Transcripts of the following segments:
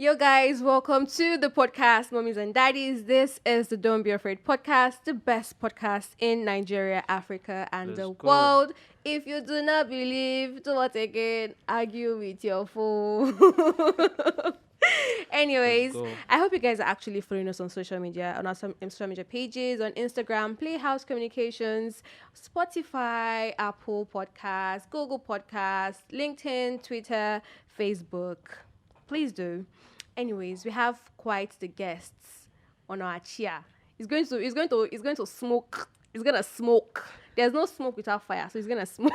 Yo guys, welcome to the podcast, Mummies and Daddies. This is the Don't Be Afraid podcast, the best podcast in Nigeria, Africa, and the world. If you do not believe, do what again? Argue with your phone. Anyways, I hope you guys are actually following us on social media, on our social media pages, on Instagram, Playhouse Communications, Spotify, Apple Podcasts, Google Podcasts, LinkedIn, Twitter, Facebook. Please do. Anyways, we have quite the guests on our chair. He's going to smoke. He's gonna smoke. There's no smoke without fire, so he's gonna smoke.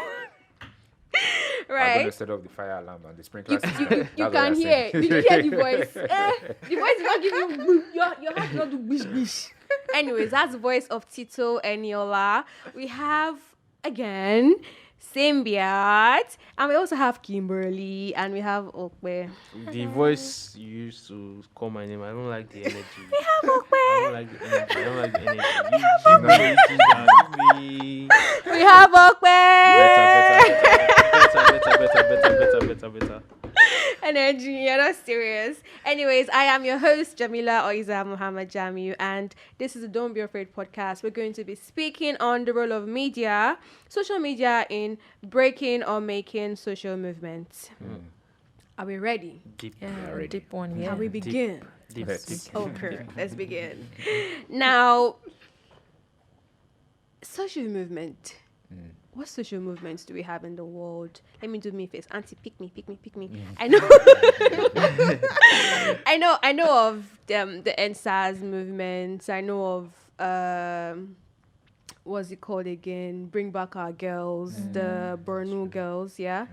Right. I'm gonna set off the fire alarm and the sprinkler system. You can hear. Did you hear the voice? The voice is not giving you. Your heart not do bish bish. Anyways, that's the voice of Tito Eniola. We have again Symbiot, and we also have Kimberly, and we have Okwe. The voice you used to call my name, I don't like the energy. We have Okwe. I don't like the energy. We have Okwe. Better. Energy, you're not serious. Anyways, I am your host, Jamila Oiza Muhammad Jamiu, and this is the Don't Be Afraid podcast. We're going to be speaking on the role of media, social media in breaking or making social movements. Are we ready? Deep. Yeah, deep one, yeah. Can we begin? Deep. Okay, let's begin. Now, social movement. What social movements do we have in the world? Let me do me face. Auntie, pick me. I know. I know of the NSAS movement. I know of what's it called again? Bring Back Our Girls, the Borno girls, yeah.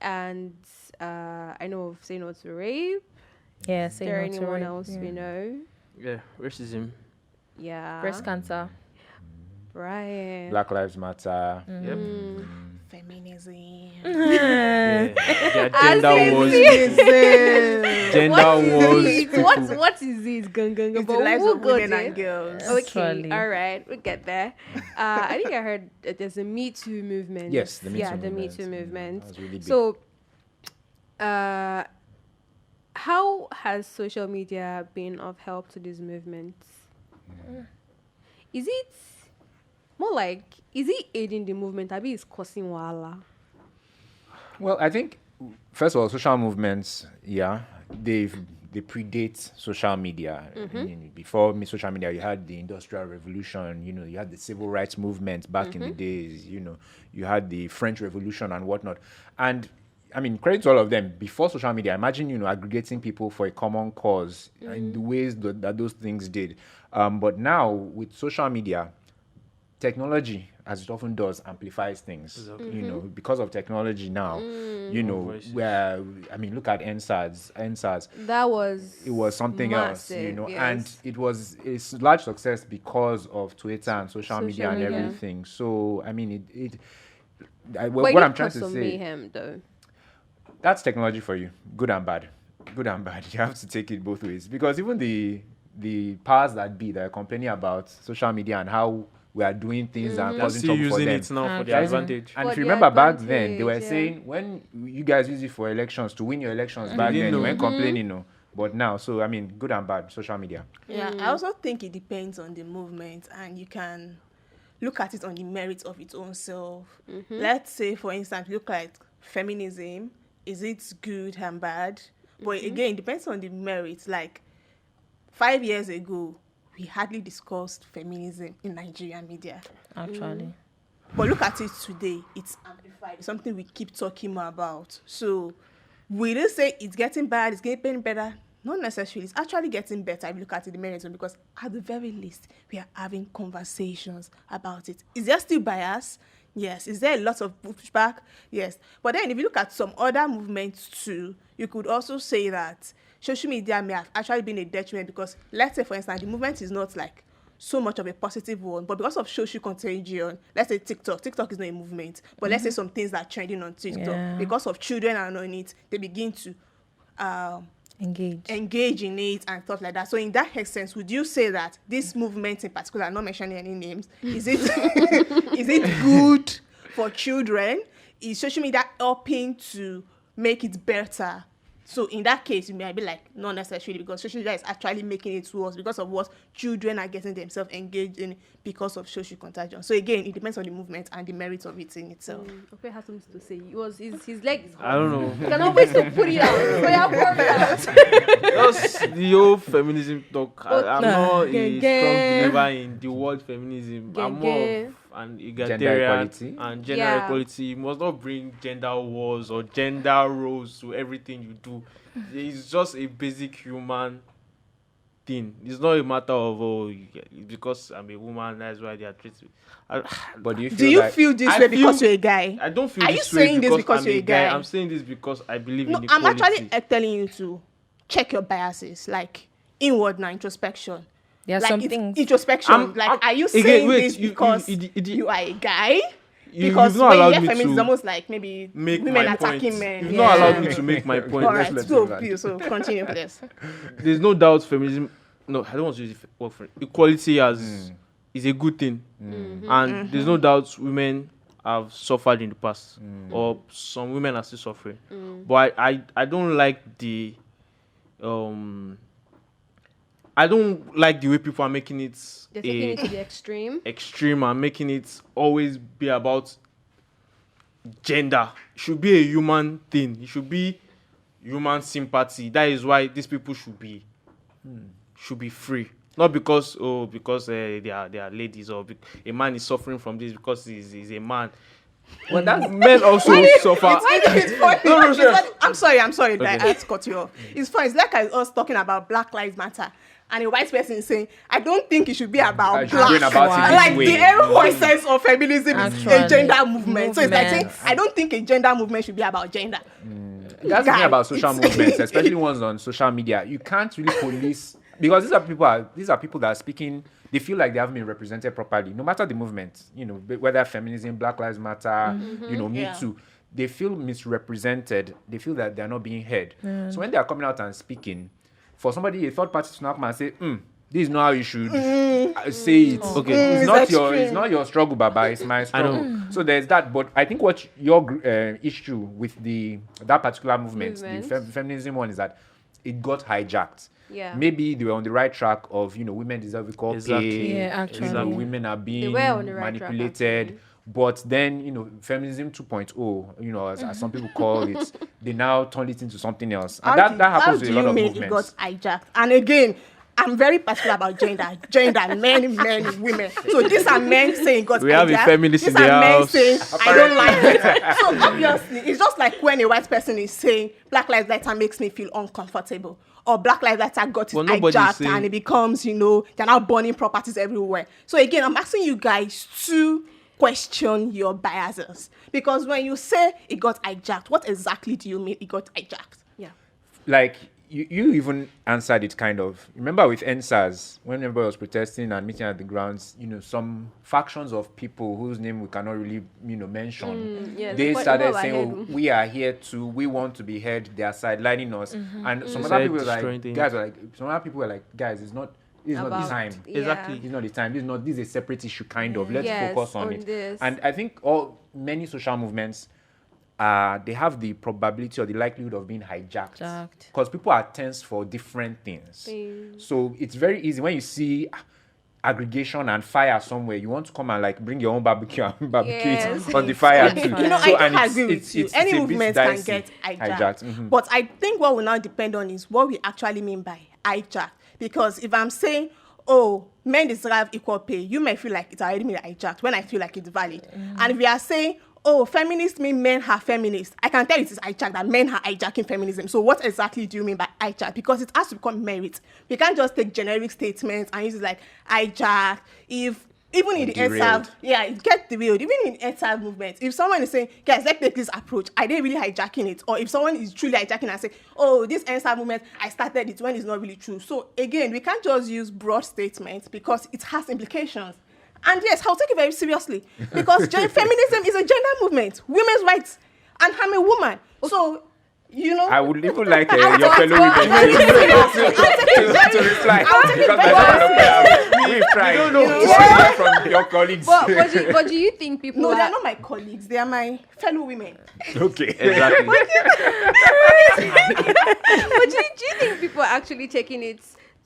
And I know of Say No to Rape. Yeah, Is there anyone else we know? Yeah, racism. Yeah. Breast cancer. Right. Black Lives Matter. Yep. Feminism. Yeah, As gender wars. What is it? Gang. It's But the lives who of got women it? and girls. Okay, Actually. all right, we'll get there. I think I heard that there's a Me Too movement. Yes, the Me Too the Me movement. Too movement. That was really big. So, how has social media been of help to these movements? Is it more like, is it aiding the movement? Abi is causing wahala? Well, I think first of all, social movements, they predate social media. Before social media, you had the Industrial Revolution. You had the Civil Rights Movement back in the days. You had the French Revolution and whatnot. And I mean, credit to all of them. Before social media, imagine aggregating people for a common cause in the ways that those things did. But now with social media, technology, as it often does, amplifies things. Exactly. Because of technology now, where look at NSAS. That was It was something massive, else, yes. and it was a large success because of Twitter and social media and media. everything. So I mean, But what you I'm trying caused to some say, mayhem, though. that's technology for you, good and bad. You have to take it both ways, because even the powers that be that are complaining about social media and how we are doing things and They're causing still trouble for using them. it now for Okay. their advantage. And For if you their remember back then, they were advantage, saying when you guys use it for elections to win your elections back didn't then, you know. weren't complaining, no. But now, so I mean, good and bad, social media. Yeah, I also think it depends on the movement, and you can look at it on the merits of its own self. Let's say, for instance, look at feminism. Is it good and bad? But again, it depends on the merits. Like 5 years ago, we hardly discussed feminism in Nigerian media. Actually. But look at it today. It's amplified. It's something we keep talking more about. So we don't say it's getting bad, it's getting better. Not necessarily. It's actually getting better if you look at it the merits, because at the very least, we are having conversations about it. Is there still bias? Yes. Is there a lot of pushback? Yes. But then if you look at some other movements too, you could also say that social media may have actually been a detriment, because let's say, for instance, the movement is not like so much of a positive one, but because of social contagion, let's say TikTok is not a movement, but let's say some things that are trending on TikTok, Yeah. because of children are on it, they begin to engage in it and stuff like that. So in that sense, would you say that this movement in particular, I'm not mentioning any names, is it is it good for children? Is social media helping to make it better? So in that case, you might be like, not necessarily, because social media is actually making it worse because of what children are getting themselves engaged in because of social contagion. So again, it depends on the movement and the merits of it in itself. Okay, has something to say. His leg is I don't know. You can always put it out. So you have worked out. That's the whole feminism talk. I'm not a Gang, strong believer in the word feminism. Gang, I'm more gang. of an Gender egalitarian equality. and gender Yeah. equality. You must not bring gender wars or gender roles to everything you do. It's just a basic human thing. It's not a matter of because I'm a woman, that's why they are treated. But do you feel Do you like, feel this I way because feel- you're a guy? I don't feel Are you this way saying this because I'm you're a guy? I'm saying this because I believe No, in I'm equality. actually telling you to check your biases, like inward now, introspection. There are Like some it's things. introspection. Are you again, saying wait, this you- because you- you are a guy? You've Because not when you allowed hear me feminism, it's to almost like maybe make women my attacking point. men. You've Yeah. not allowed me to make my point. All Let's right, let so him land. so continue, please. There's no doubt feminism. No, I don't want to use the word for it. Equality is a good thing, and there's no doubt women have suffered in the past, or some women are still suffering. But I don't like the I don't like the way people are making it They're taking it to the extreme. extreme and making it always be about gender. It should be a human thing. It should be human sympathy. That is why these people should be free. Not because they are ladies, or a man is suffering from this because he's a man. well, that's Men also suffer. It's funny. No, It's sure. funny. I'm sorry that Okay. I had to cut you off. It's fine. It's like I was talking about Black Lives Matter, and a white person is saying, I don't think it should be about I should black. going about it Like this way. the every sense of feminism is a Actually, gender movement. So it's like saying, movements. I don't think a gender movement should be about gender. That's the thing Guy, about social it's- movements, especially ones on social media. You can't really police because these are people that are speaking. They feel like they haven't been represented properly, no matter the movement. Whether feminism, Black Lives Matter, Me Yeah. Too. They feel misrepresented. They feel that they're not being heard. So when they are coming out and speaking, for somebody, a third party to now come and say, "This is not how you should say it." Okay. It's It's not your, extreme. it's not your struggle, Baba. It's my struggle. So there's that. But I think what your issue with that particular movement, the feminism one, is that it got hijacked. Yeah. Maybe they were on the right track of women deserve equal Exactly. pay. Yeah, actually. Exactly. Women are being were on the right track, manipulated. actually. But then, feminism 2.0, as some people call it, they now turned it into something else. And that How happens do with a lot you of mean movements. it got hijacked? And again, I'm very particular about gender, men, women. So these are men saying God. We have a feminist These in the are men house. saying I don't like it. So obviously, it's just like when a white person is saying Black Lives Matter makes me feel uncomfortable, or Black Lives Matter got it Well, nobody's hijacked saying- and it becomes, they're now burning properties everywhere. So again, I'm asking you guys to question your biases, because when you say it got hijacked, what exactly do you mean it got hijacked? Yeah. Like you even answered it kind of. Remember with NSAS, when everybody was protesting and meeting at the grounds, some factions of people whose name we cannot really mention, yes, they but started go saying, ahead. we are here too, we want to be heard, they are sidelining us. And some other Side people were destroying like, things. some other people were like, guys, it's not the time. Exactly. It's not the time. This is a separate issue, kind of. Let's Yes, focus on on it. this. And I think many social movements, they have the probability or the likelihood of being hijacked Hijacked. because people are tense for different things. So it's very easy when you see aggregation and fire somewhere. You want to come and bring your own barbecue and barbecue Yes. it on the fire It's too. fine. I and do agree with you. Any a bit movement can dicey. get hijacked. But I think what will now depend on is what we actually mean by hijacked. Because if I'm saying, men deserve equal pay, you may feel like it's already been hijacked when I feel like it's valid. And if we are saying, feminists mean men are feminists, I can tell it is hijacked, that men are hijacking feminism. So what exactly do you mean by hijacked? Because it has to become merit. We can't just take generic statements and use it like hijacked. Even in the Derailed. ESAV, it gets derailed. Even in ESAV movement, if someone is saying, guys, let's take this approach, are they really hijacking it? Or if someone is truly hijacking and say, this ESAV movement, I started it when it's not really true. So again, we can't just use broad statements because it has implications. And yes, I'll take it very seriously because feminism is a gender movement, women's rights, and I'm a woman. So, I would even like your fellow women to reply. I'll take it Because very we've tried. don't know. To hear from your colleagues. But do you think people No, are... they're not my colleagues. They are my fellow women. Okay. Exactly. But do you think people are actually taking it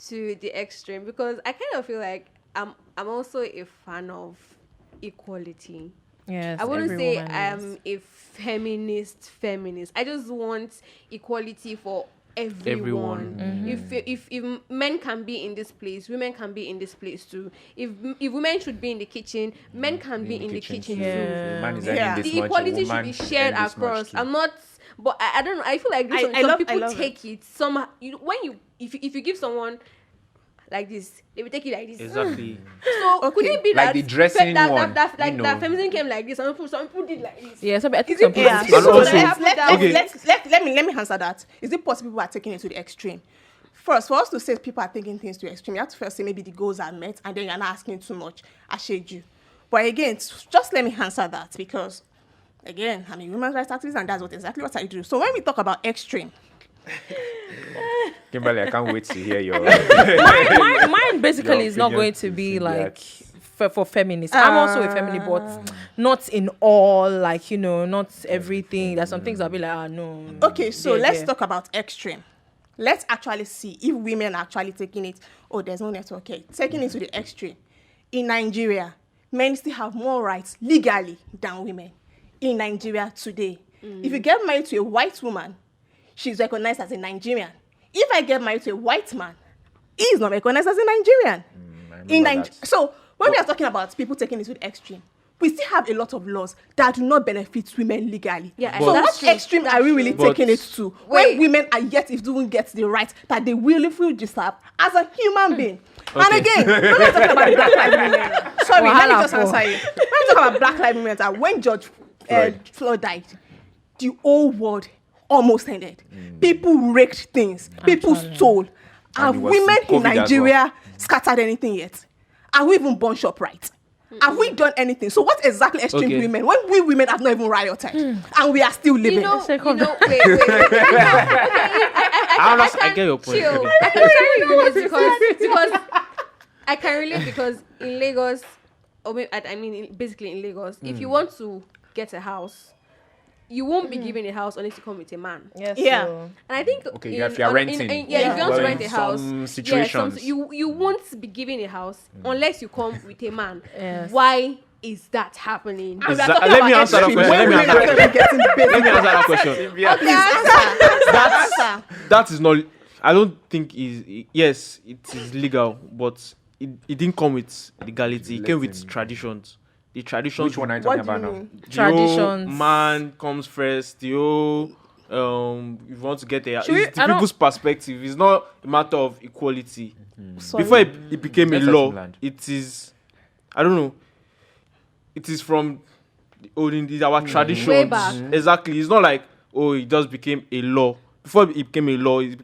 to the extreme? Because I kind of feel like I'm also a fan of equality. Yes, I wouldn't every say woman I'm is. a feminist. I just want equality for everyone. If men can be in this place, women can be in this place too. If women should be in the kitchen, men can be in the kitchen too. too. A man is earning Yeah. this The much, a equality should woman be shared earn this much across. too. I'm not, but I don't know. I feel like some I people love take it. Some if you give someone like this, they will take it like this. Exactly. So Okay. could it be Like that the dressing one, that you know. that feminism came like this? Some people did like this. Yeah, so I think Is it some people. Yeah. And So also- let Okay. me answer that. Is it possible people are taking it to the extreme? First, for us to say people are taking things to the extreme, you have to first say maybe the goals are met, and then you're not asking too much. I shade you. But again, just let me answer that because, again, I'm a human rights activist, and that's exactly what I do. So when we talk about extreme, Kimberly, I can't wait to hear your. Mine basically Your is not opinion going to to be see like that. for feminists. I'm also a feminist, but not in all, like, not everything. There's some things I'll be like, no. okay, so Yeah, let's yeah. talk about extreme. Let's actually see if women are actually taking it. Oh, there's no network. Okay, taking it to the extreme. In Nigeria, men still have more rights legally than women. In Nigeria today, if you get married to a white woman, she's recognized as a Nigerian. If I get married to a white man, he is not recognized as a Nigerian. So when we are talking about people taking it to the extreme, we still have a lot of laws that do not benefit women legally. Yeah, so that's what true. extreme That's are we really true. taking it to? Wait. When women are yet if don't get the right that they willfully deserve as a human being. And again, when we're talking about Black Lives Matter, sorry, let me just answer you. When we talk about Black Lives Matter, when George Floyd died, the whole world almost ended. People wrecked things. People stole. Have it was women in COVID as Nigeria scattered anything yet? Are we even born shop right? Have we done anything? So what exactly extreme Okay. women when we women have not even rioted and we are still living? Wait. I get your point. Chill. Okay. I can relate because I can relate because in Lagos, basically in Lagos, if you want to get a house, you won't be given a house unless you come with a man. Yes, Yeah. so- And I think Okay, if you're renting. if you want Well, to rent in a house, some situations. you won't be given a house unless you come with a man. Yes. Why is that happening? And we are Let talking me about answer that extreme question. when Let me women answer are not even getting Let me basic. answer that question. Yeah. That is not. I don't think is. Yes, it is legal, but it didn't come with legality. It came with traditions. The traditions. Which one are you What talking do you about now? mean? The whole Traditions. man comes first. The whole if you want to get there, it's Should we- the I don't- people's perspective. It's not a matter of equality. Sorry. Before it became a Let's let law, him land. it is. I don't know. It is from the olden days, our traditions. Way back. Exactly. It's not like it just became a law. Before it became a law, it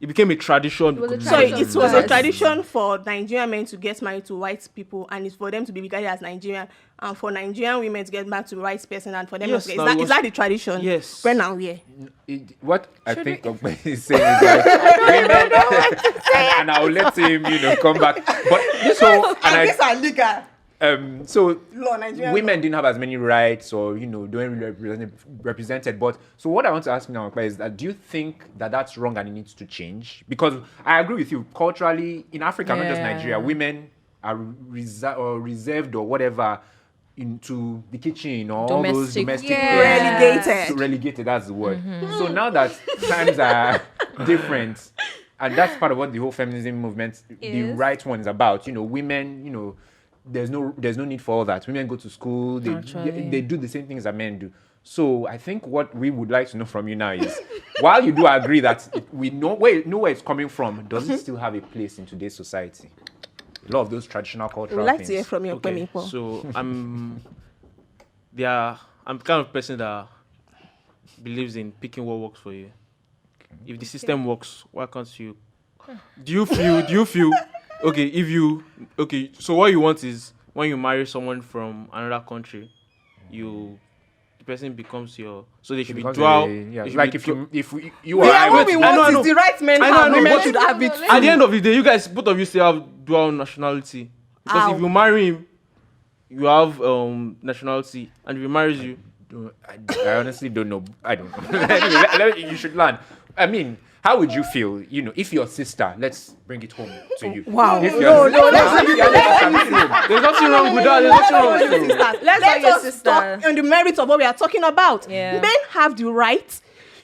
became a tradition. It was a So tradition. it was a Yes. tradition for Nigerian men to get married to white people, and it's for them to be regarded as Nigerian, and for Nigerian women to get married to a white person, and for them Yes, to get, now is, that, it is was- that the tradition? Yes. When and where? What I think Ogbe is saying is like women, and I'll let him, come back. But this whole These are legal so law, Nigerian women didn't have as many rights, or don't really represented. But so what I want to ask now is that do you think that that's wrong and it needs to change? Because I agree with you. Culturally, in Africa, not just Yeah. Nigeria, women are reserved or whatever into the kitchen or all those Domestic. domestic Yeah. things. Relegated. Relegated, that's the word. So now that times are different, and that's part of what the whole feminism movement, the Is. right one, is about. Women, there's no need for all that. Women go to school, Actually. they do the same things that men do. So I think what we would like to know from you now is, while you do agree that we know where it's coming from, does it still have a place in today's society? A lot of those traditional cultural We'd like things. to hear from you, Okay, Kwemipo. so I'm the kind of person that believes in picking what works for you. If the system works, why can't you? Do you feel okay? So what you want is when you marry someone from another country, the person becomes your. So they should be Because dual. yeah, they should like be if you Yeah, are what we I want know. is the right men I know, and I know, women but- should have it. At the end of the day, you guys, both of you still have dual nationality. Because Ow. if you marry him, you have nationality, and if he marries you, I honestly don't know. I don't know. Anyway, you should learn. I mean, how would you feel, if your sister, let's bring it home to you. Wow. If No, your no, sister- There's nothing wrong with that. There's nothing wrong with it. Let's not your us sister. talk on the merits of what we are talking about. Yeah. Men have the right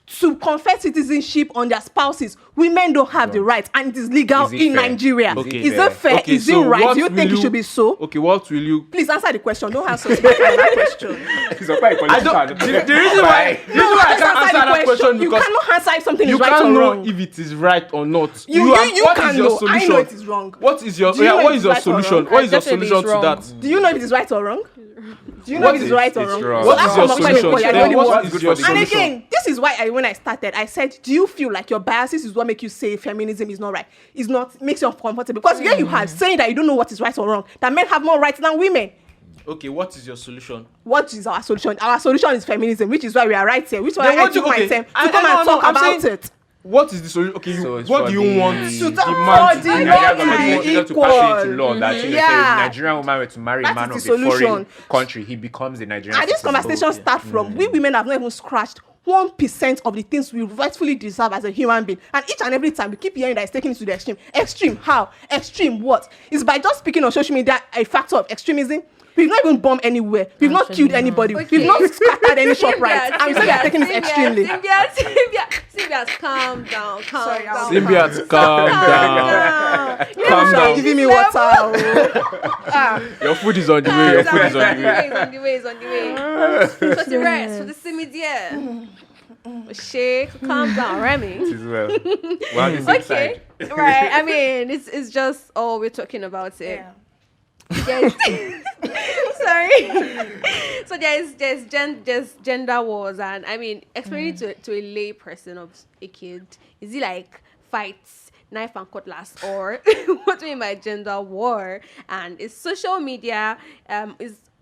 to confer citizenship on their spouses. Women don't have the right, and it is legal Is it in fair? Nigeria. Okay. Is it fair? Okay, Is so it right? what Do you will think it should be so? Okay, what will you? Please answer the question. Don't answer that question. He's a quite I don't. politician. The reason why No, I just can't answer that question You because cannot answer if something you is right can't or know wrong. if it is right or not. You what can is your know. I solution? know it is wrong. What is your Do you know what it is is your right or solution? wrong? What is your Definitely solution it's to wrong. that? Do you know if it is right or wrong? Do you know What if it is is- right or it's wrong? wrong. So What that's is your how much solution? I Then don't what want- is your And solution? again, this is why when I started, I said, do you feel like your biases is what make you say feminism is not right? It's not, makes you uncomfortable. Because here you have saying that you don't know what is right or wrong, that men have more rights than women. Okay, what is your solution? What is our solution? Our solution is feminism, which is why we are right here, which is why Then I what do took you- my okay, time to I- come no, and no, talk I'm about saying- it. What is the solution? Okay, So it's what for do you the- want? To the talk man for to the do? law Nigerian government be wanted to pass it equal. into law that if Yeah. a Nigerian woman were to marry That a man is of the a foreign solution. country, he becomes a Nigerian And this citizen. conversation start from we women have not even scratched 1% of the things we rightfully deserve as a human being. And each and every time we keep hearing that it's taken it to the extreme. Extreme how? Extreme what? Is by just speaking on social media a factor of extremism? We've not even bombed anywhere. We've not Actually, killed no. anybody. Okay. We've not scattered any shop right. And we say they're taking this extremely. Symbiotes, calm down, calm Sorry, down. Symbiotes, calm down. down. Calm down. Giving me water. Oh. Your food is on the way. Your food is on the way. It's on the way, it's on the way. For the rest, for the simmedia. Shake, calm down, Remy. As well. We're on the same Okay, side. right. I mean, it's just we're talking about it. Yes. Sorry. So there's gender wars, and I mean, explaining to a lay person of a kid, is it like fights, knife and cutlass, or what do you mean by gender war? And is social media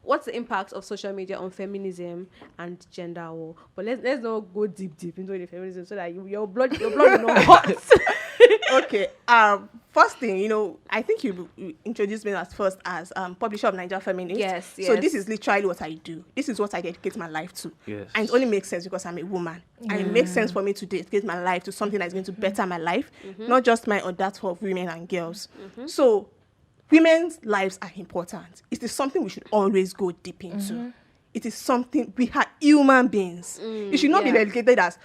what's the impact of social media on feminism and gender war? But let's not go deep into the feminism so that your blood is not hot. Okay. First thing, I think you introduced me first as publisher of Nigeria Feminist. Yes, So yes. this is literally what I do. This is what I dedicate my life to. Yes. And it only makes sense because I'm a woman. And it makes sense for me to dedicate my life to something that's going to better my life, not just mine or that of women and girls. So women's lives are important. It is something we should always go deep into. It is something, we are human beings. It should not be yeah. relegated as,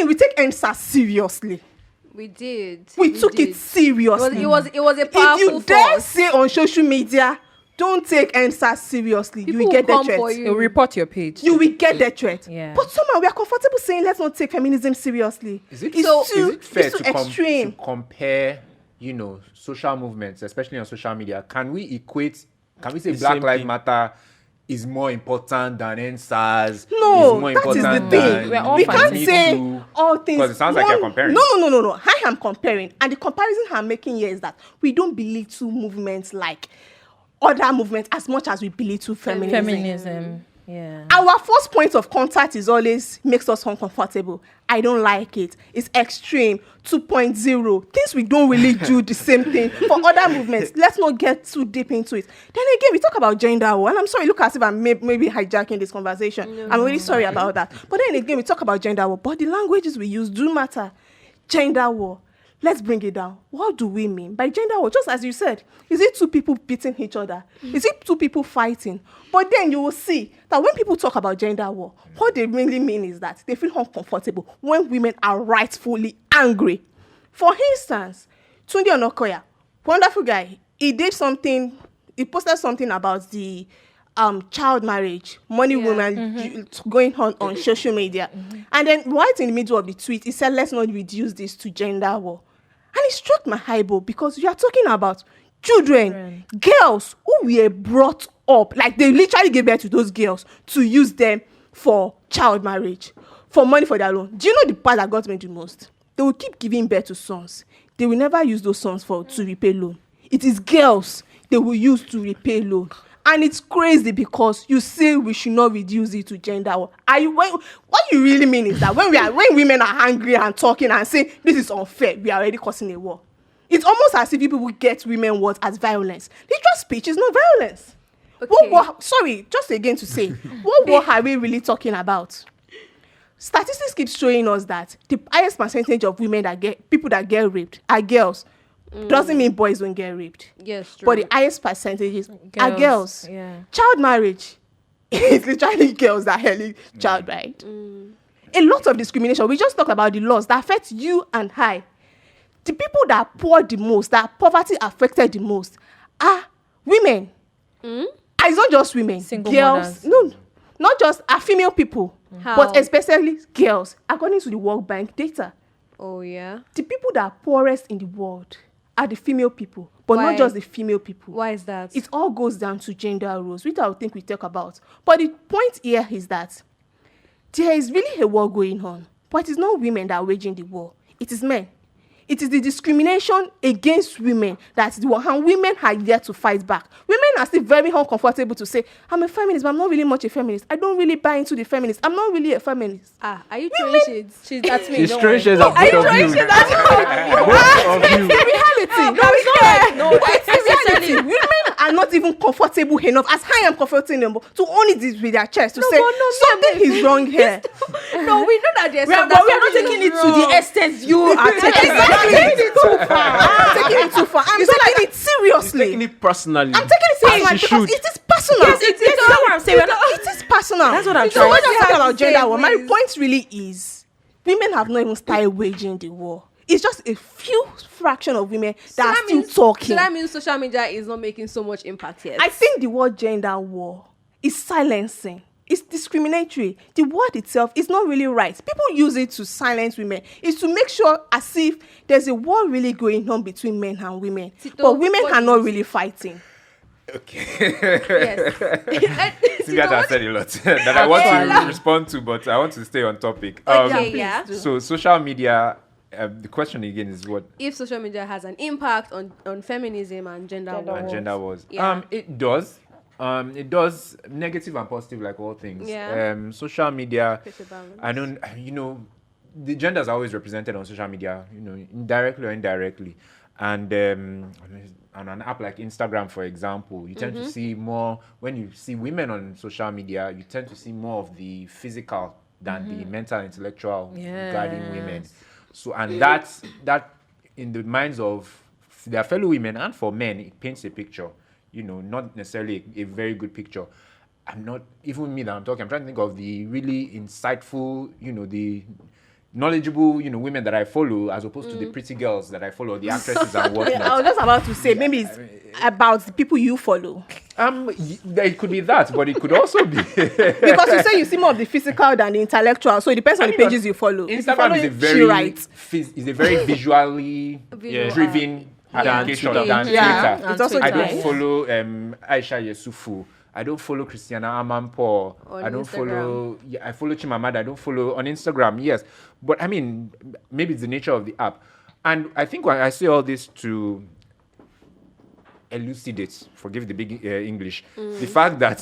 we take ENSA seriously. We did. We took did. it seriously. It was a If powerful you dare force. say on social media, don't take ENSA seriously, People you will get will the come for threat. you. You report your page. You will get the threat. Yeah. But somehow we are comfortable saying let's not take feminism seriously. Is it It's fair too to extreme. compare, social movements, especially on social media? Can we say The Black same Lives thing. Matter is more important than NSAS? No, is more that is the important thing. than We're all We Me can't Too? say all things. Because it sounds like you're comparing. No. I am comparing. And the comparison I'm making here is that we don't belittle movements like other movements as much as we belittle feminism. Feminism. Yeah. Our first point of contact is always makes us uncomfortable. I don't like it. It's extreme. 2.0. Things we don't really do the same thing. For other movements, let's not get too deep into it. Then again, we talk about gender war. And I'm sorry, look as if I'm maybe hijacking this conversation. I'm really sorry about that. But then again, we talk about gender war. But the languages we use do matter. Gender war. Let's bring it down. What do we mean by gender war? Just as you said, is it two people beating each other? Is it two people fighting? But then you will see that when people talk about gender war, what they really mean is that they feel uncomfortable when women are rightfully angry. For instance, Tunde Onokoya, wonderful guy, he posted something about the child marriage, money women going on social media. And then right in the middle of the tweet, he said, let's not reduce this to gender war. And it struck my eyeball because you are talking about children, girls who were brought up, like they literally gave birth to those girls to use them for child marriage, for money for their loan. Do you know the part that got me the most? They will keep giving birth to sons. They will never use those sons to repay loan. It is girls they will use to repay loan. And it's crazy because you say we should not reduce it to gender war. What you really mean is that when women are angry and talking and saying this is unfair, we are already causing a war. It's almost as if people will get women words as violence. Literal speech is not violence. Okay. Sorry, just again to say, what war are we really talking about? statistics keep showing us that the highest percentage of women that get people that get raped are girls. Doesn't mean boys don't get raped. Yes, true. But the highest percentages are girls. Yeah. Child marriage is literally girls that held child right. A lot of discrimination. We just talked about the laws that affect you and I. The people that poor the most, that poverty affected the most, are women. And it's not just women. Single girls. mothers. No, not just are female people, How? but especially girls. According to the World Bank data, Oh yeah. the people that are poorest in the world are the female people, but Why? not just the female people. Why is that? It all goes down to gender roles, which I would think we talk about. But the point here is that there is really a war going on, but it is not women that are waging the war. It is men. It is the discrimination against women that is the war, and women are there to fight back. Women are still very uncomfortable to say, I'm a feminist, but I'm not really much a feminist. I don't really buy into the feminist. I'm not really a feminist. Are you throwing shades? That's me. She's don't throwing worry. shades at both of you. Both of you. The reality. No, it's not like, no, It's the reality. Women are not even comfortable enough, as I am comfortable enough, to own it with their chest to say something is wrong here. No, we know that there's but we are not taking it to the extent you are taking it. I'm taking it too far. I'm taking it too far. I'm taking it seriously. Taking it personally. I'm taking it seriously As you because should. it is personal. Yes, it's not what I'm saying. We're not- It is personal. That's what I'm So trying when to you're say. talking about gender Same war, my ways. point really is women have not even started waging the war. It's just a few fraction of women that are still talking. So that means social media is not making so much impact yet. I think the word gender war is silencing. It's discriminatory. The word itself is not really right. People use it to silence women. It's to make sure as if there's a war really going on between men and women. Tito, But women what are do not you really fighting. Yes. Sylvia has said a lot that I want to respond to, but I want to stay on topic. Okay, yeah. please do. So social media, the question again is what If social media has an impact on feminism and gender war. gender was. Yeah. It does. It does negative and positive like all things. Yeah. Social media. Create a balance. I don't. The genders are always represented on social media. Indirectly or indirectly, and on an app like Instagram, for example, you tend to see more when you see women on social media. You tend to see more of the physical than the mental, intellectual regarding women. So, and that in the minds of their fellow women and for men, it paints a picture. Not necessarily a very good picture. I'm not even me that I'm talking. I'm trying to think of the really insightful, the knowledgeable, women that I follow, as opposed to the pretty girls that I follow, the actresses and whatnot. I was just about to say, maybe it's about the people you follow. It could be that, but it could also be Because you say you see more of the physical than the intellectual, so it depends on the pages you follow. If you follow Instagram is a she very writes. is a very visually driven application Twitter. than Yeah, Twitter. it's also I don't Twitter. follow Aisha Yesufu. I don't follow Christiana Amanpour. On I don't Instagram. follow. I follow Chimamanda. I don't follow on Instagram. Yes, but I mean, maybe it's the nature of the app. And I think when I say all this to elucidate, forgive the big English, the fact that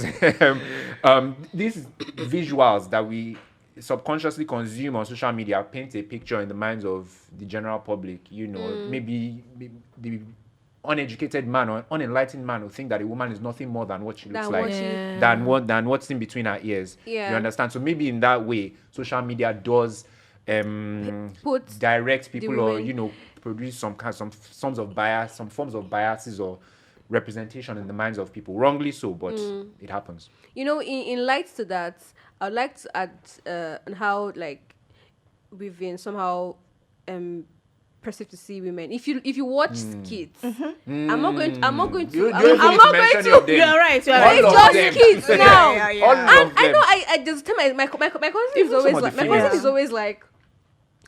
these visuals that we subconsciously consume on social media paint a picture in the minds of the general public. Maybe the uneducated man or unenlightened man will think that a woman is nothing more than what she looks like, than what's in between her ears. Yeah. You understand? So maybe in that way, social media does Put direct people or women- produce some forms of biases or representation in the minds of people, wrongly so, but it happens. In light to that, I'd like to add on how we've been somehow perceived to see women. If you watch skits, I'm not going to. I'm not going to. You I'm don't even not mention going any of to. them. You're right. You're All right. It's of just them. kids now. Yeah. All And of I them. know I just tell my cousin is Even always some of like the my cousin females. is always like,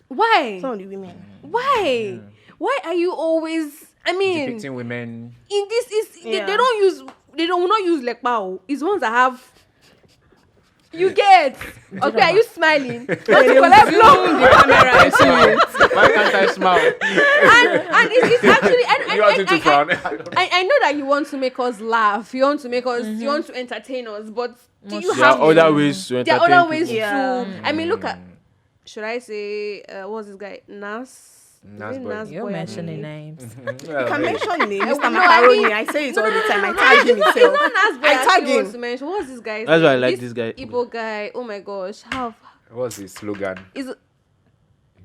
why? Some of the women. Why? Why are you always? I mean, Depicting women. in this is Yeah. they will not use like pow. It's ones that have. You get okay? Are you smiling? Not to collect blow. The camera and see you. Why can't I smile? And it's actually You want him to frown? I know that you want to make us laugh. You want to make us. You want to entertain us. But do you There have are other ways to There entertain are other ways people. Yeah. to. I mean, look at. Should I say what's this guy Nas? Nas Is it boy. Nas You're boy, mentioning I names. You can mention name, Mr. No, Macaroni. I mean- I say it all the time. I No, tag him it's himself. not Nas boy. I tag actually want him. to mention. What's this guy? That's why I like this guy. Igbo guy. Oh my gosh, how What's his slogan? Is You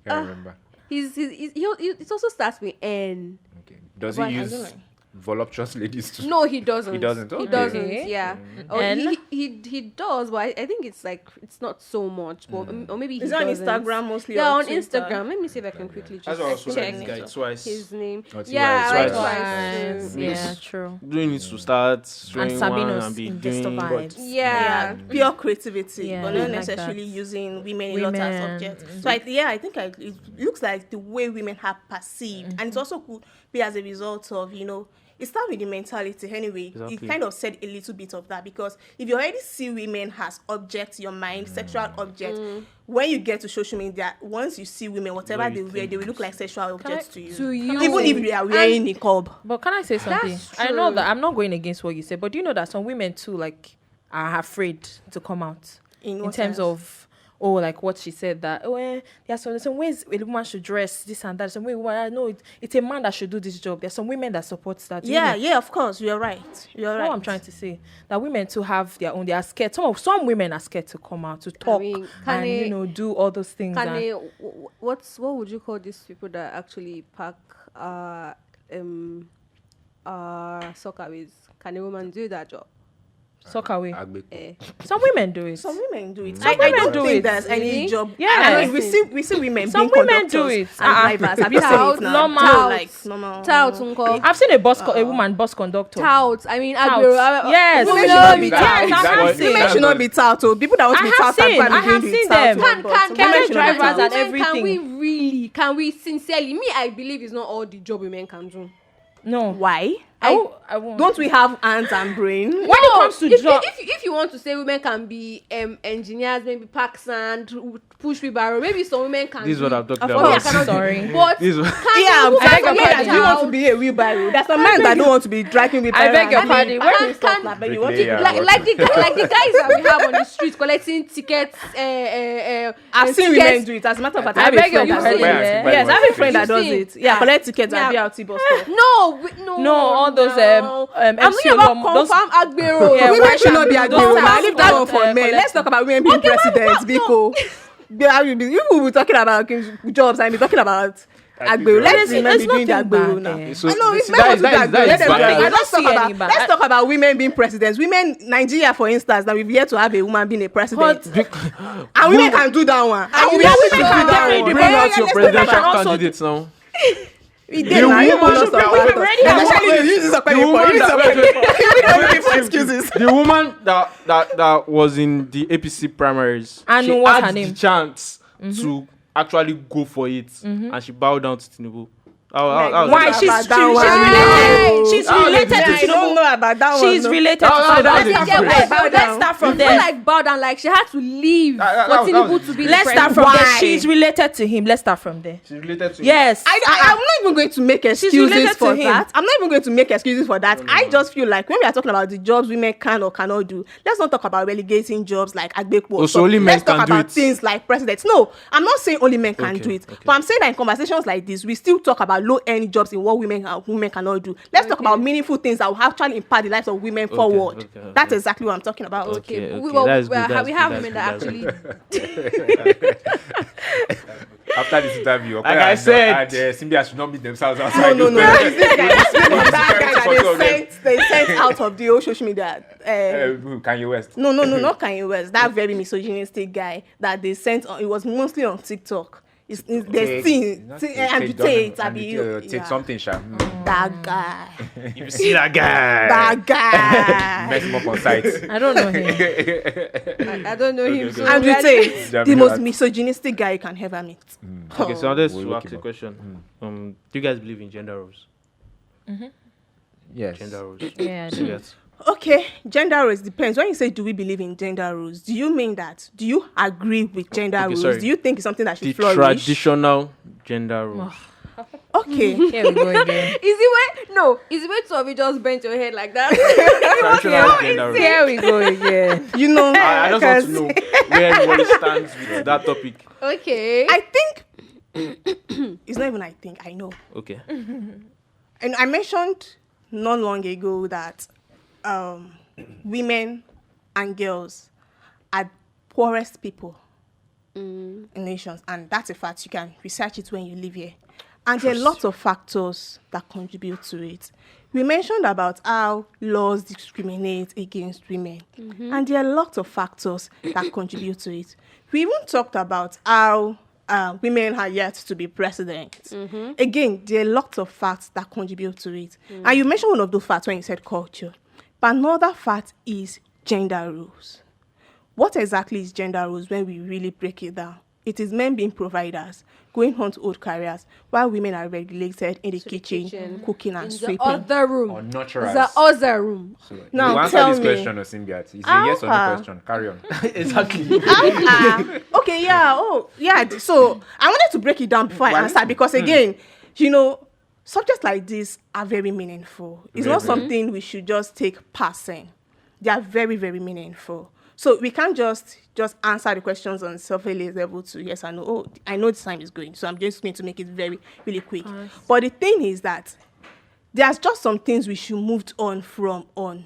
can't remember. it also starts with N. Okay. Does But he I use don't know. voluptuous ladies to? No, he doesn't. He doesn't? He Okay. doesn't. Okay. Yeah. Or And? he does, but I think it's like it's not so much. But or maybe he Is it on doesn't. Instagram mostly? Yeah, or on Twitter? Instagram. Let me see if I can quickly just That's also check like this guy twice. his name. Oh, it's Yeah, right, like twice. twice. Yeah, true. Doing it to start showing And one Sabino's and be investor doing. vibes. Yeah. Pure creativity, Yeah, but I not like necessarily that. using women a lot as Women. objects. So I think it looks like the way women have perceived, and it also could be as a result of it starts with the mentality anyway. Exactly. It kind of said a little bit of that because if you already see women as objects, your mind, sexual objects, when you get to social media, once you see women, whatever What they you wear, think they will look like sexual objects to you. To you. Even if they are wearing niqab. But can I say something? That's I know true. that I'm not going against what you said, but do you know that some women too like are afraid to come out In in what terms sense? of like what she said that there's some ways a woman should dress this and that. Some way I know it's a man that should do this job. There's some women that supports that. you know? Yeah, of course, you're right. You're That's right. what I'm trying to say. That women too have their own. They are scared. Some women are scared to come out to talk mean, can and they- do all those things. Can and- they, what would you call these people that actually pack soccerways? Can a woman do that job? Suck away. Eh. Some women do it. Some women do it. Some I women don't do think it. there's any Really? job. Yeah. I mean, we see women Some being women do conductors it. and drivers. Have you seen Tout, it now? normal. Tout, like normal. Tout, unko. I've seen a woman bus conductor. Tout. I mean, Tout. Agbero. Yes. Women Women should not should be be tout. Yes, I have seen. Women should not be tout. People that want to I be have tout seen. are I have going to be seen tout. them. Can Women carry should not be drivers tout. and Can everything. we really? Can we sincerely? Me, I believe it's not all the job women can do. No. Why? I won't. Don't we have hands and brain? When it comes to if, job, if you want to say women can be engineers, maybe pack sand, push wheelbarrow, maybe some women can. This is what I'm talking For me, about. I cannot do Sorry. it. But This is- can Yeah, a woman I beg your be pardon. a Do you want to child? be a wheelbarrow? There's some men that don't want to be dragging wheelbarrow. I beg your and pardon. doing Can- packing stuff can- like that. You want to Bricklayer. like the guys that we have on the street collecting tickets. I've seen tickets. women do it. As a matter of fact, I I have a beg your friend that pardon. does it. Yeah. Yes, I have a friend that You does see? it. Yeah, collect tickets at Yeah. BRT bus stop. No. all those, I'm I'm MC talking about Olom- those- confirm Agbero. Yeah, Women should not be Don't Agbero. start I leave that one to, for men. collect- Let's talk about women being presidents. Because you will be talking about jobs. I'm talking about Agbero. Let's It's- women it's be doing the nothing Agbero bad now. there. So I know if see, men want to do that is Agbero, let them do biased. it. I don't Let's see any bad. Let's talk about women being presidents. Women, Nigeria, for instance, that we've yet to have a woman being a president. And women can do that one. And we are women to do can that definitely one. do Bring that. out your Let's presidential can also candidates now. We did now. You woman- put us the on woman- battle. already have Especially you use this The woman that- excuses. The woman that was in the APC primaries, And she what's had her name? the chance to actually go for it, and she bowed down to Tinubu. Why? She's About that one. related. She's Oh, related yeah, to I don't Tinubu. know about that one. She's no. related Oh, to that Tinubu. was a Yeah, difference. Let's start from It's there. not like bow down, like she had to leave That for was Tinubu the to be Let's the start president. from there. Why? She's related to him. Let's start from there. She's related to Yes. I'm not even going to make excuses related for to him. that. I'm not even going to make excuses for that. I just feel like when we are talking about the jobs women can or cannot do, let's not talk about relegating jobs like Agbekwo. So only men let's talk can do about it. things like presidents. No, I'm not saying only men can Okay, do it. okay. But I'm saying that in conversations like this, we still talk about low-end jobs in what women cannot do. Let's talk about meaningful things that will actually impact the lives of women forward. okay. That's exactly what I'm talking about. Okay. We That's good, we that's have good, women that's that good, actually. After this interview, Like I said- and Symbia should not meet themselves No, outside. no, no. It's this guy. It's that guy Photo of them. that they sent out of the whole social media. Kanye West. No, not Kanye West. That very misogynistic guy that they sent on. It was mostly on TikTok. There's Andrew Tate. Tate something, Sha. That guy. You see that guy? That guy. Mess him up on site. I don't know him. I don't know him. okay. So Andrew Tate, Yeah, the we most had- misogynistic guy you can ever meet. Okay, so I wanted We'll to look ask him a up. question. Do you guys believe in gender roles? Yes. Gender roles. Yeah, I do. Yes. Okay, gender roles depends. When you say do we believe in gender roles, do you mean that? Do you agree with gender Okay, roles? sorry. Do you think it's something that should The flourish? traditional gender roles. Okay. Here we go again. is it way two of you just bent your head like that? Traditional gender roles. Here we go again. You know, I just want to 'cause know where everybody stands with that topic. Okay. I think it's not even I think, I know. Okay. And I mentioned not long ago that women and girls are poorest people nations, and that's a fact. You can research it when you live here. And there are lots of factors that contribute to it. We mentioned about how laws discriminate against women, and there are lots of factors that contribute to it. We even talked about how women are yet to be president. Again, there are lots of facts that contribute to it. And you mentioned one of those facts when you said culture. But another fact is gender roles. What exactly is gender roles when we really break it down? It is men being providers, going on to old careers, while women are regulated in the kitchen, cooking and sweeping. The other room. Or nurturers. The other room. So Now you answer tell this me. question, Osimbiat. It's a yes or no Alpha. question. Carry on. Exactly. Okay, yeah. Oh, yeah. So I wanted to break it down before I answer because, again, subjects like this are very meaningful. It's not something we should just take passing. They are very, very meaningful. So we can't just answer the questions on surface level to yes or no. Oh, I know the time is going, so I'm just going to make it very, really quick. But the thing is that there's just some things we should move on from on.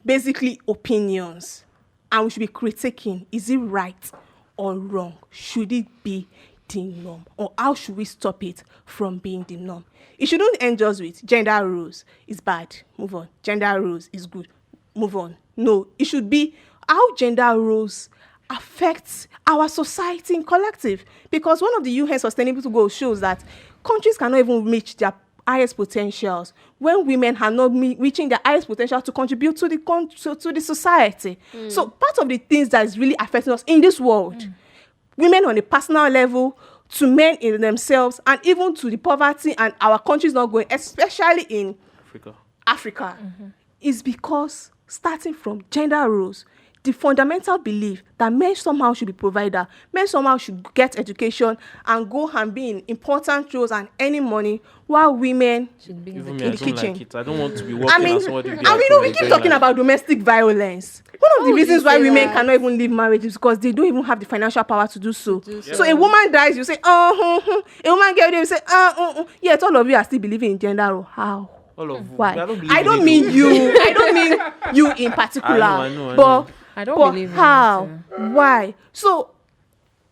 Basically, opinions. And we should be critiquing, is it right or wrong? Should it be the norm? Or how should we stop it from being the norm? It shouldn't end just with gender roles is bad, move on. Gender roles is good, move on. No, it should be how gender roles affect our society in collective. Because one of the UN Sustainable Goals shows that countries cannot even reach their highest potentials when women are not reaching their highest potential to contribute to the society. So part of the things that is really affecting us in this world, women on a personal level, to men in themselves, and even to the poverty and our countries not going, especially in Africa, is because starting from gender roles, the fundamental belief that men somehow should be provider, men somehow should get education and go and be in important roles and earning money, while women Should be Even in me, the I the don't kitchen. like it. I don't want to be I working mean, as somebody. and we keep talking about domestic violence. One of the would reasons you why say women that? cannot even leave marriage is because they don't even have the financial power to do so. do So a woman dies, you say, a woman get there, you say, yet all of you are still believing in gender role. How? All of Why? I don't, believe I in don't it, mean though. you. I don't mean you in particular. I know. But I don't but believe in how? it, Why? So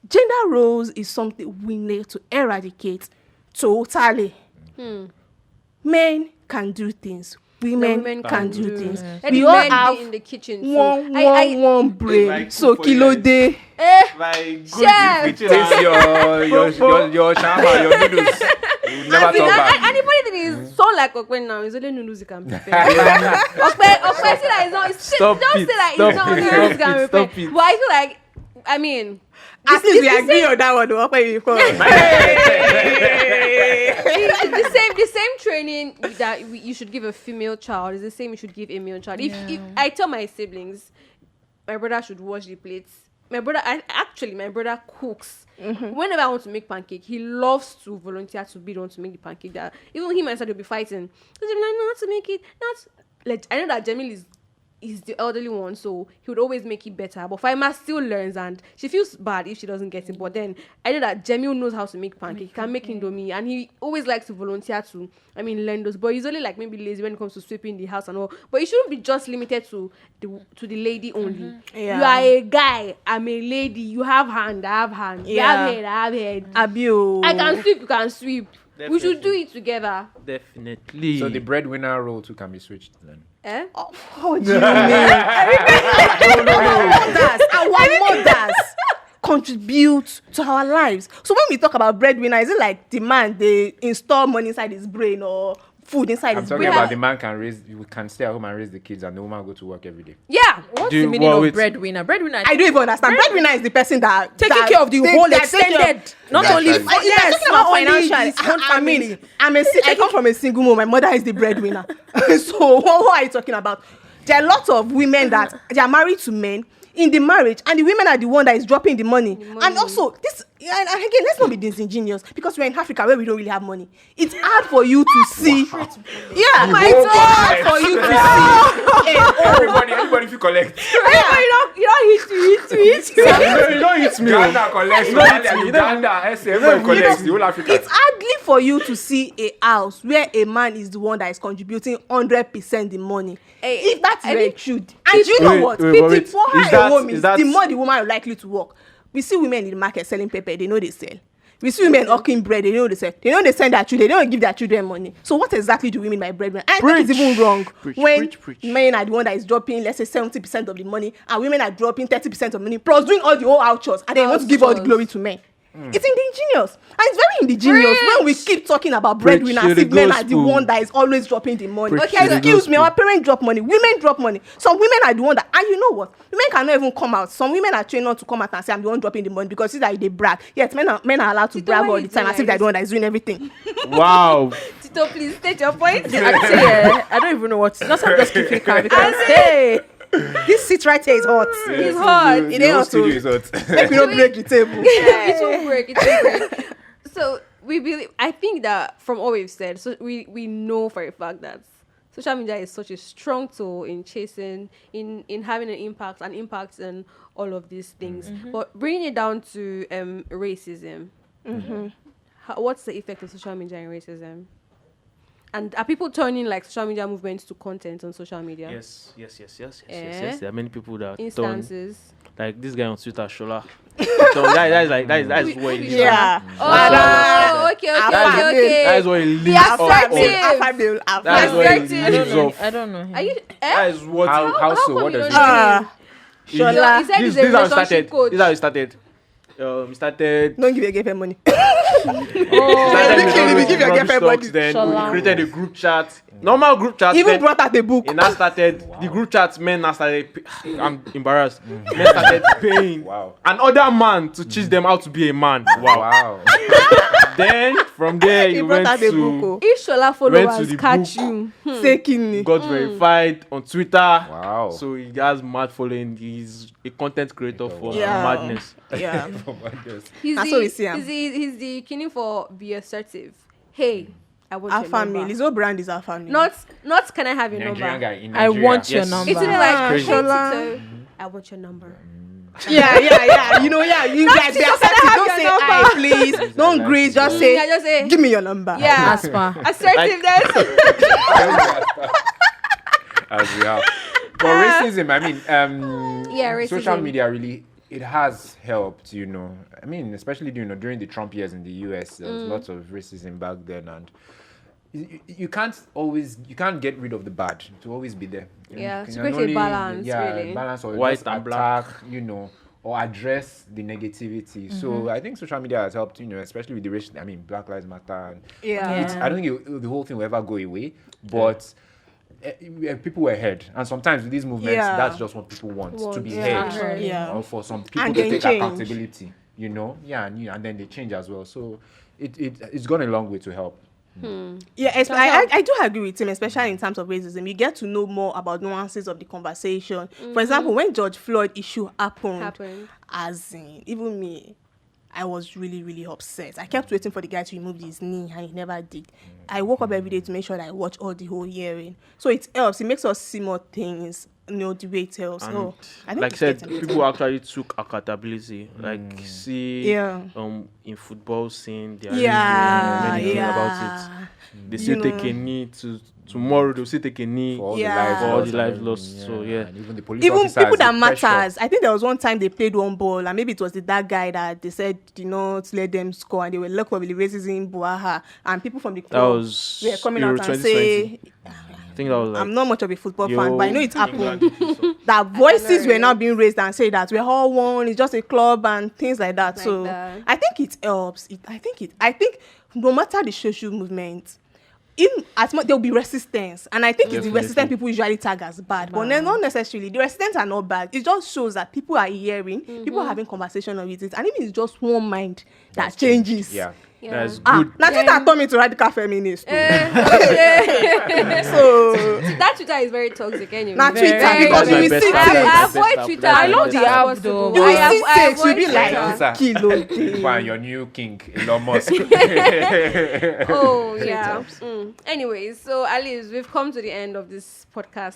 gender roles is something we need to eradicate totally. Men can do things. Women can do things. Let We the all men have be in the kitchen. So one brain. Like So for kilo you. day. Like, good Chef. in the kitchen. Taste your shawarma, your noodles. You never And talk back. the funny thing is, sound like Okwe now, it's only noodles you can prepare. Okwe say that it's not, Stop don't it, say that stop it's not it, noodles you stop can it, prepare. stop it. But I feel like, I mean, At least we agree on that one. Though. the same training that you should give a female child is the same you should give a male child. If I tell my siblings, my brother should wash the plates. My brother cooks. Whenever I want to make pancake, he loves to volunteer to be the one to make the pancake. That even him and son will be fighting. He'll be like, no, how to make it. Not like I know that Jamil is the elderly one, so he would always make it better. But Faima still learns, and she feels bad if she doesn't get it. But then I know that Jamil knows how to make pancake. He can make indomie, and he always likes to volunteer to, learn those. But he's only like maybe lazy when it comes to sweeping the house and all. But it shouldn't be just limited to the lady only. Yeah. You are a guy, I'm a lady. You have hand, I have hand. You Yeah. have head, I have head. Abio. I can sweep, you can sweep. We should do Definitely. it together. Definitely. So the breadwinner role too can be switched then. Eh? How do you mean? Our mothers contribute to our lives. So when we talk about breadwinner, is it like the man they install money inside his brain or food inside I'm his talking brain? about the man can stay at home and raise the kids, and the woman go to work every day. Yeah. What's Do- the meaning well, of wait. breadwinner? Breadwinner. I don't even understand. Breadwinner is the person that taking that care of the take- whole that take care of- extended, not That's only right. Oh, yes, talking not about only financially. his own family. I come from a single mom. My mother is the breadwinner. So what are you talking about? There are lots of women that they are married to men in the marriage, and the women are the one that is dropping the money. And also this, and again, let's not be disingenuous because we're in Africa where we don't really have money. It's hard for you to see. Yeah, it's hard for you to see. Everybody if you collect. You don't hit No, you don't hit me. Ghana collects, No, Somalia, it's me. Uganda, everybody collects, the whole Africa. It's hardly for you to see a house where a man is the one that is contributing 100% the money, Hey, if that's I very mean, true, and you know Wait, what, wait, but wait. the poorer Is a that- woman is is, that- the more the woman are likely to work. We see women in the market selling pepper, they know they sell. We see women hawking bread, they know they sell. They know they send their children, they don't give their children money. So what exactly do we mean by breadwinner? I think it's even wrong when men are the one that is dropping, let's say 70% of the money, and women are dropping 30% of money, plus doing all the whole house chores, and they want to give all the glory to men. It's indigenous, and it's very indigenous when we keep talking about breadwinners Preach to if the men are the gospel. one that is always dropping the money. Preach Okay, to the excuse me, gospel. our parents drop money, women drop money. Some women are the one that, and you know what, women cannot even come out. Some women are trained not to come out and say I'm the one dropping the money because see that they brag. Yes, men are allowed to Tito, brag why all you the time doing as if like they're the one that is doing everything. Wow. Tito, please state your point. I say, I don't even know what. Not some just keep it calm because hey, this seat right here is hot. It's hot. It ain't hot, studio is hot. Make we don't break the table. It won't work. It won't work. So we believe. I think that from all we've said, so we know for a fact that social media is such a strong tool in chasing, in having an impact on all of these things. But bringing it down to racism, what's the effect of social media and racism? And are people turning like social media movements to content on social media? Yes. Eh? There are many people that turn, Instances. like this guy on Twitter, Shola. that is what he is. Yeah. Oh, okay. That is what he lives Yes, off sir. of. That is what he Assertive. lives off. I don't know him. Are you? That is what. How so? come What you does don't it know mean? him? Shola. He said This he's a is how it started. relationship coach. This is how it started. He started. Don't give your girlfriend money. Started Give with all those your girlfriend rubbish money. talks, then Shola. we created a group chat. Normal group chat. Even then brought out the book. it now started. The group chat men now started. I'm embarrassed. Men started paying Wow. another man to teach them how to be a man. Wow. Wow. Then from there He he brought went out the to book. If Shola Went to followers the catch book. you, Say kidney. got verified on Twitter. Wow. So he has mad following. He's a content creator for Yeah. madness. Yeah. he's That's what we see him. he's the king for be assertive. Hey, I want Our your family. number. His whole brand is our family. Not can I have your Nigerian number? guy in I Nigeria. want your Yes. number. It's really Yeah, like, crazy. hey, Shola. Tito, I want your number. Yeah. You know, yeah. You guys, Tito, they're can I setting. have Don't your say number? I, please. Don't like greet. it. Just Yeah, say, just say, give me your number. yeah. Aspa. Assertiveness. As we have. But racism, I mean, Yeah, racism. social media really, it has helped, you know. I mean, especially, you know, during the Trump years in the US, there was lots of racism back then, and you can't get rid of the bad. To always be there. Yeah, You to can create a balance, yeah, really. balance or White just and attack, you know, or address the negativity. Mm-hmm. So I think social media has helped, you know, especially with the racial. I mean, Black Lives Matter. And Yeah. it's, I don't think the whole thing will ever go away, but people were heard, and sometimes with these movements, Yeah. that's just what people want to be Yeah. heard, Yeah. or for some people And to then take change. accountability, you know, and then they change as well. So it's gone a long way to help. Yeah, I do agree with him, especially in terms of racism. You get to know more about nuances of the conversation. For example, when George Floyd issue happened, as in, even me, I was really, really upset. I kept waiting for the guy to remove his knee, and he never did. I woke up every day to make sure that I watch all the whole hearing. So it helps. It makes us see more things, you know, the way it helps. And So I think like I it's said, getting better. people actually took accountability. Like see, Yeah. in football scene, they are Yeah, really doing many things about yeah. it. They still You take know. a knee tomorrow. They'll still take a knee. For all Yeah. the lives For all lost the and lives everything, lost, so, yeah. And even the police Even officers, people that the pressure. matters. I think there was one time they played one ball, and maybe it was that guy that they said do not let them score, and they were looked for the racism Buaha, and people from the That club was were coming Euro out and say, 2020. I think that was like. I'm not much of a football fan, Yo, but I know it happened. England. That voices were now being raised and say that we're all one, it's just a club and things like that. Like So that. I think it helps. I think no matter the social movement, there'll be resistance, and I think it's the Definitely. resistant people usually tag as bad, but not necessarily. The resistance are not bad. It just shows that people are hearing, people are having conversation with it, and even it's just one mind that changes. Yeah. That's Ah, good. now Twitter turned me to radical feminist. too. Okay. So That Twitter is very toxic anyway. now Twitter Very because That's my we best see app. things. I That's avoid best Twitter. app. I love as the much as app, possible. though. You will I see things, you'll be avoid like, Twitter. kilo. Wow, your new king, Elon Musk. Oh yeah. Anyways, so Alice, we've come to the end of this podcast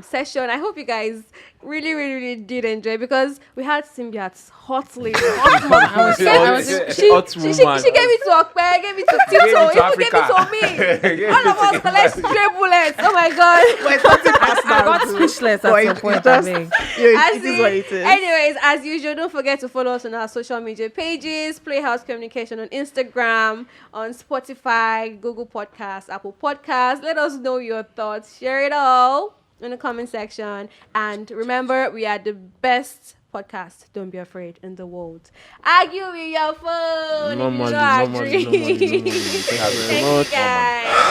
session. I hope you guys really did enjoy, because we had Symbiat's hot lady, hot mom. I was She Hot woman. gave me to Okpe, gave it to Gave Tito, it to even gave it to Africa. me. Gave All it of to us the- collect stray bullets. Oh my god. But it's something I personal. got too. speechless But at some it point. just- I think. Yeah, it As is in- what it is. Anyways, as usual, don't forget to follow us on our social media pages, Playhouse Communication on Instagram, on Spotify, Google Podcasts, Apple Podcasts. Let us know your thoughts. Share it all in the comment section. And remember, we are the best podcast, don't be afraid, in the world. Argue with your phone. No if you money, don't no money, agree. no money, no money. Thank you Thank you, guys.